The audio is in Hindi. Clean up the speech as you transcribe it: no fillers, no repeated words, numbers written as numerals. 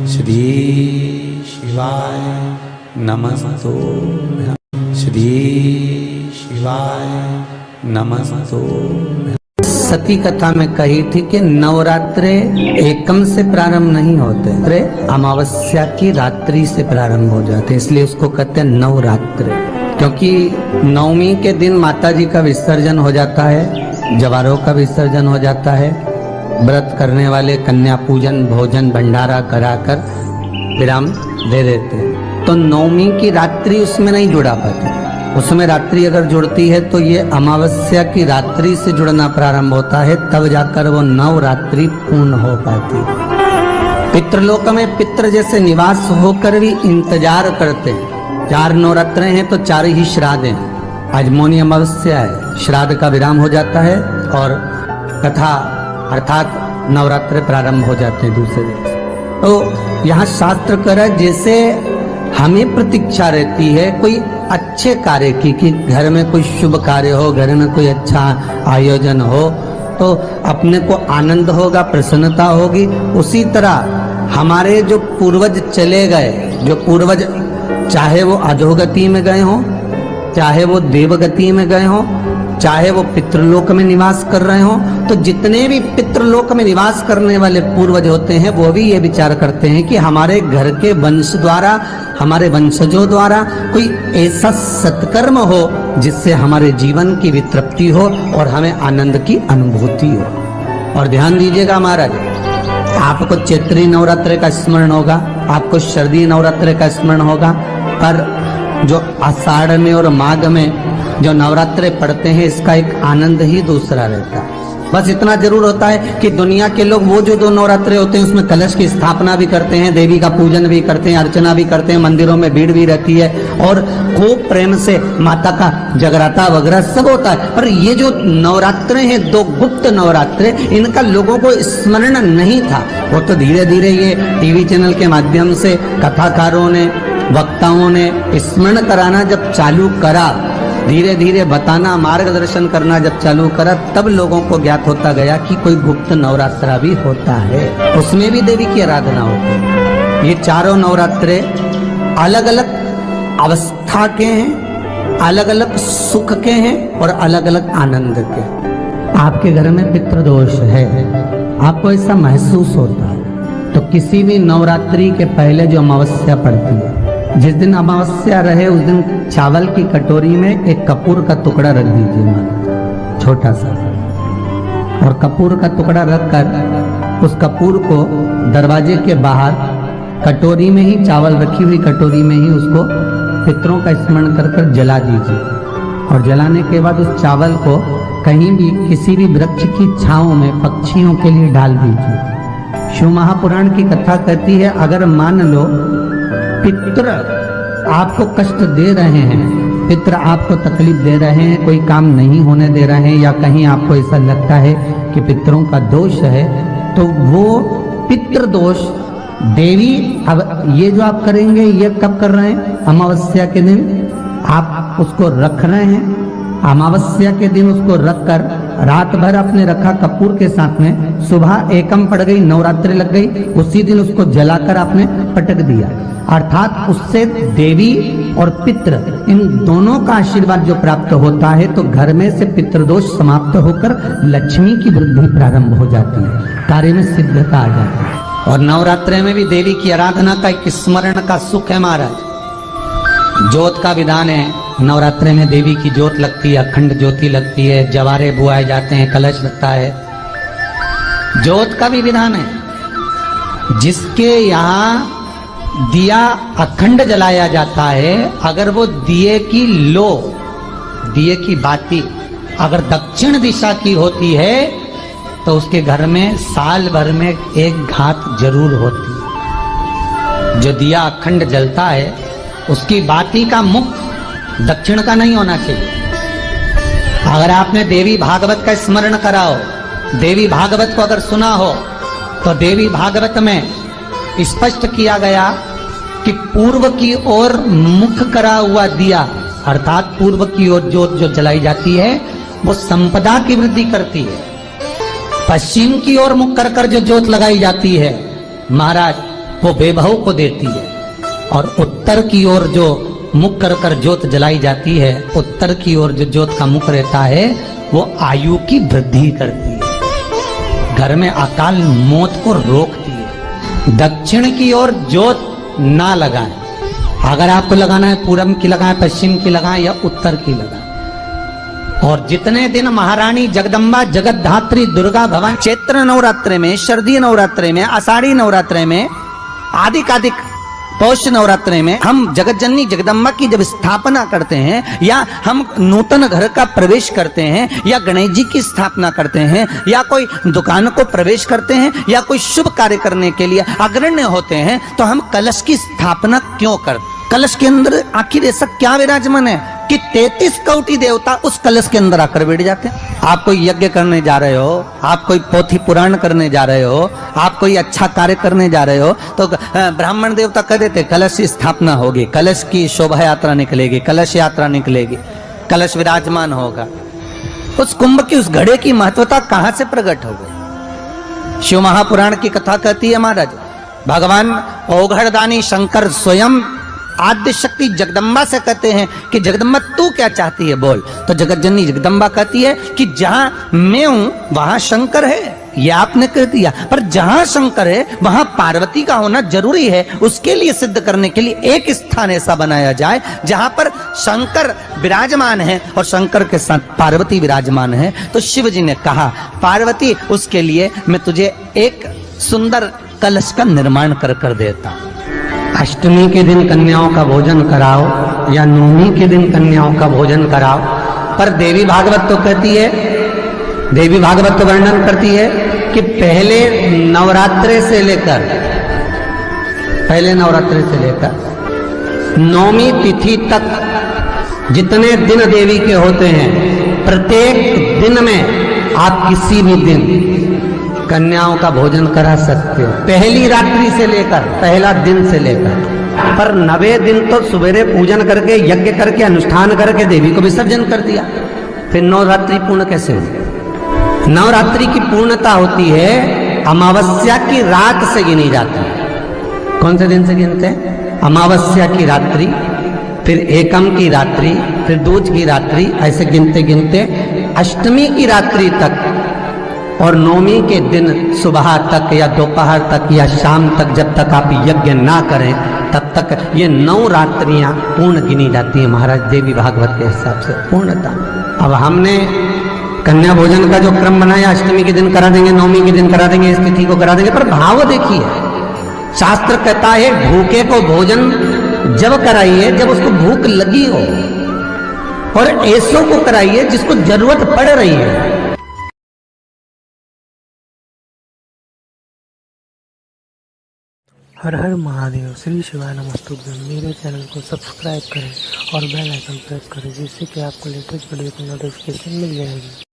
श्री शिवाय नमस्तुभ्यं। श्री शिवाय नमस्तुभ्यं। सती कथा में कही थी कि नवरात्रे एकम से प्रारंभ नहीं होते, अमावस्या की रात्रि से प्रारंभ हो जाते, इसलिए उसको कहते हैं नवरात्रे। क्योंकि नवमी के दिन माता जी का विसर्जन हो जाता है, जवारों का विसर्जन हो जाता है, व्रत करने वाले कन्या पूजन भोजन भंडारा कराकर विराम दे देते हैं। तो नवमी की रात्रि उसमें नहीं जुड़ा पाती, उसमें रात्रि अगर जुड़ती है तो ये अमावस्या की रात्रि से जुड़ना प्रारंभ होता है, तब जाकर वो नवरात्रि पूर्ण हो पाती है। पितृलोक में पितृ जैसे निवास होकर भी इंतजार करते हैं। 4 नवरात्रे हैं तो 4 ही श्राद्ध हैं। आज मौनी अमावस्या है, श्राद्ध का विराम हो जाता है और कथा अर्थात नवरात्रे प्रारंभ हो जाते हैं दूसरे दिन। तो यहाँ शास्त्र कह रहा है जैसे हमें प्रतीक्षा रहती है कोई अच्छे कार्य की, कि घर में कोई शुभ कार्य हो, घर में कोई अच्छा आयोजन हो तो अपने को आनंद होगा, प्रसन्नता होगी। उसी तरह हमारे जो पूर्वज चले गए, जो पूर्वज चाहे वो अधोगति में गए हों, चाहे वो देवगति में गए हों, चाहे वो पितृलोक में निवास कर रहे हों, तो जितने भी पितृलोक में निवास करने वाले पूर्वज होते हैं वो भी ये विचार करते हैं कि हमारे घर के वंश द्वारा, हमारे वंशजों द्वारा कोई ऐसा सत्कर्म हो जिससे हमारे जीवन की वितृप्ति हो और हमें आनंद की अनुभूति हो। और ध्यान दीजिएगा महाराज, आपको चैत्री नवरात्रि का स्मरण होगा, आपको शरदी नवरात्रि का स्मरण होगा, पर जो आषाढ़ में और माघ में जो नवरात्रे पढ़ते हैं इसका एक आनंद ही दूसरा रहता है। बस इतना जरूर होता है कि दुनिया के लोग वो जो 2 नवरात्रे होते हैं उसमें कलश की स्थापना भी करते हैं, देवी का पूजन भी करते हैं, अर्चना भी करते हैं, मंदिरों में भीड़ भी रहती है और खूब प्रेम से माता का जगराता वगैरह सब होता है। पर ये जो नवरात्रे हैं 2 गुप्त नवरात्रे, इनका लोगों को स्मरण नहीं था। वो तो धीरे धीरे ये टीवी चैनल के माध्यम से कथाकारों ने, वक्ताओं ने स्मरण कराना जब चालू करा, धीरे धीरे बताना, मार्गदर्शन करना जब चालू करा, तब लोगों को ज्ञात होता गया कि कोई गुप्त नवरात्रा भी होता है, उसमें भी देवी की आराधना होती है। ये 4 नवरात्रे अलग अलग अवस्था के हैं, अलग अलग सुख के हैं और अलग अलग आनंद के। आपके घर में पितृदोष है, आपको ऐसा महसूस होता है, तो किसी भी नवरात्रि के पहले जो अमावस्या पड़ती है, जिस दिन अमावस्या रहे उस दिन चावल की कटोरी में एक कपूर का टुकड़ा रख दीजिए, छोटा सा, और कपूर का टुकड़ा रखकर उस कपूर को दरवाजे के बाहर कटोरी में ही, चावल रखी हुई कटोरी में ही उसको पितरों का स्मरण कर कर जला दीजिए। और जलाने के बाद उस चावल को कहीं भी किसी भी वृक्ष की छांव में पक्षियों के लिए डाल दीजिए। शिव महापुराण की कथा कहती है, अगर मान लो पितृ आपको कष्ट दे रहे हैं, पितृ आपको तकलीफ दे रहे हैं, कोई काम नहीं होने दे रहे हैं, या कहीं आपको ऐसा लगता है कि पितरों का दोष है, तो वो पितृ दोष देवी, अब ये जो आप करेंगे ये कब कर रहे हैं? अमावस्या के दिन आप उसको रख रहे हैं, अमावस्या के दिन उसको रखकर रात भर आपने रखा कपूर के साथ में, सुबह एकम पड़ गई, नवरात्रि लग गई, उसी दिन उसको जलाकर आपने पटक दिया। अर्थात उससे देवी और पितृ इन दोनों का आशीर्वाद जो प्राप्त होता है, तो घर में से पितृदोष समाप्त होकर लक्ष्मी की वृद्धि प्रारंभ हो जाती है, कार्य में सिद्धता आ जाती है। और नवरात्रि में भी देवी की आराधना का एक स्मरण का सुख है महाराज। ज्योत का विधान है, नवरात्रि में देवी की ज्योत लगती है, अखंड ज्योति लगती है, जवारे बुआए जाते हैं, कलश लगता है, ज्योत का भी विधान है। जिसके यहाँ दिया अखंड जलाया जाता है, अगर वो दिए की लो, दिए की बाती अगर दक्षिण दिशा की होती है तो उसके घर में साल भर में एक घात जरूर होती है। जो दिया अखंड जलता है उसकी बाती का मुख दक्षिण का नहीं होना चाहिए। अगर आपने देवी भागवत का स्मरण कराओ, देवी भागवत को अगर सुना हो, तो देवी भागवत में स्पष्ट किया गया कि पूर्व की ओर मुख करा हुआ दिया, अर्थात पूर्व की ओर ज्योत जो जलाई जाती है वो संपदा की वृद्धि करती है। पश्चिम की ओर मुख कर कर जो ज्योत लगाई जाती है महाराज, वो बेभव को देती है। और उत्तर की ओर जो मुख कर कर ज्योत जलाई जाती है, उत्तर की ओर जो ज्योत का मुख रहता है वो आयु की वृद्धि करती है, घर में अकाल मौत को रोकती है। दक्षिण की ओर ज्योत ना लगाएं, अगर आपको लगाना है पूरब की लगाएं, पश्चिम की लगाएं या उत्तर की लगाएं। और जितने दिन महारानी जगदम्बा जगतधात्री दुर्गा भवानी चैत्र नवरात्रे में, शरदीय नवरात्रे में, आषाढ़ी नवरात्रे में, आदिक पौष नवरात्रे में हम जगत जननी जगदम्बा की जब स्थापना करते हैं, या हम नूतन घर का प्रवेश करते हैं, या गणेश जी की स्थापना करते हैं, या कोई दुकान को प्रवेश करते हैं, या कोई शुभ कार्य करने के लिए अग्रण्य होते हैं, तो हम कलश की स्थापना क्यों करते? कलश के अंदर आखिर ऐसा क्या विराजमान है कि 33 कोटि देवता उस कलश के अंदर आकर बैठ जाते हैं। आप कोई यज्ञ करने जा रहे हो, आप कोई पोथी पुराण करने जा रहे हो, आप कोई अच्छा कार्य करने जा रहे हो, तो ब्राह्मण देवता कह देते कलश की स्थापना होगी, कलश की शोभा यात्रा निकलेगी, कलश यात्रा निकलेगी, कलश विराजमान होगा। उस कुंभ की, उस घड़े की महत्वता कहां से प्रकट हो गई? शिव महापुराण की कथा कहती है महाराज, भगवान औघड़दानी शंकर स्वयं आद्य शक्ति जगदम्बा से कहते हैं कि जगदम्बा तू क्या चाहती है बोल। तो जगत जननी जगदम्बा कहती है कि जहां मैं हूं वहां शंकर है, ये आपने कह दिया, पर जहां शंकर है वहां पार्वती का होना जरूरी है। उसके लिए सिद्ध करने के लिए एक स्थान ऐसा बनाया जाए जहां पर शंकर विराजमान है और शंकर के साथ पार्वती विराजमान है। तो शिव जी ने कहा पार्वती उसके लिए मैं तुझे एक सुंदर कलश का निर्माण कर कर देता हूं। अष्टमी के दिन कन्याओं का भोजन कराओ या नवमी के दिन कन्याओं का भोजन कराओ, पर देवी भागवत तो कहती है, देवी भागवत तो वर्णन करती है कि पहले नवरात्रे से लेकर नवमी तिथि तक जितने दिन देवी के होते हैं, प्रत्येक दिन में आप किसी भी दिन कन्याओं का भोजन करा सकते हो, पहली रात्रि से लेकर, पहला दिन से लेकर। पर 90 दिन तो सवेरे पूजन करके, यज्ञ करके, अनुष्ठान करके देवी को विसर्जन कर दिया, फिर नवरात्रि पूर्ण कैसे हुई? नवरात्रि की पूर्णता होती है अमावस्या की रात से गिनी जाती है। कौन से दिन से गिनते हैं? अमावस्या की रात्रि, फिर एकम की रात्रि, फिर दूज की रात्रि, ऐसे गिनते गिनते अष्टमी की रात्रि तक और नवमी के दिन सुबह तक या दोपहर तक या शाम तक, जब तक आप यज्ञ ना करें तब तक ये 9 रात्रियां पूर्ण गिनी जाती है महाराज देवी भागवत के हिसाब से पूर्णता। अब हमने कन्या भोजन का जो क्रम बनाया, अष्टमी के दिन करा देंगे, नवमी के दिन करा देंगे, इस तिथि को करा देंगे, पर भाव देखिए, शास्त्र कहता है भूखे को भोजन जब कराइए जब उसको भूख लगी हो, और ऐसों को कराइए जिसको जरूरत पड़ रही है। हर हर महादेव, श्री शिवाय नमस्तुभ्यं। मेरे चैनल को सब्सक्राइब करें और बेल आइकन प्रेस करें, जिससे कि आपको लेटेस्ट वीडियो की नोटिफिकेशन मिल जाएगी।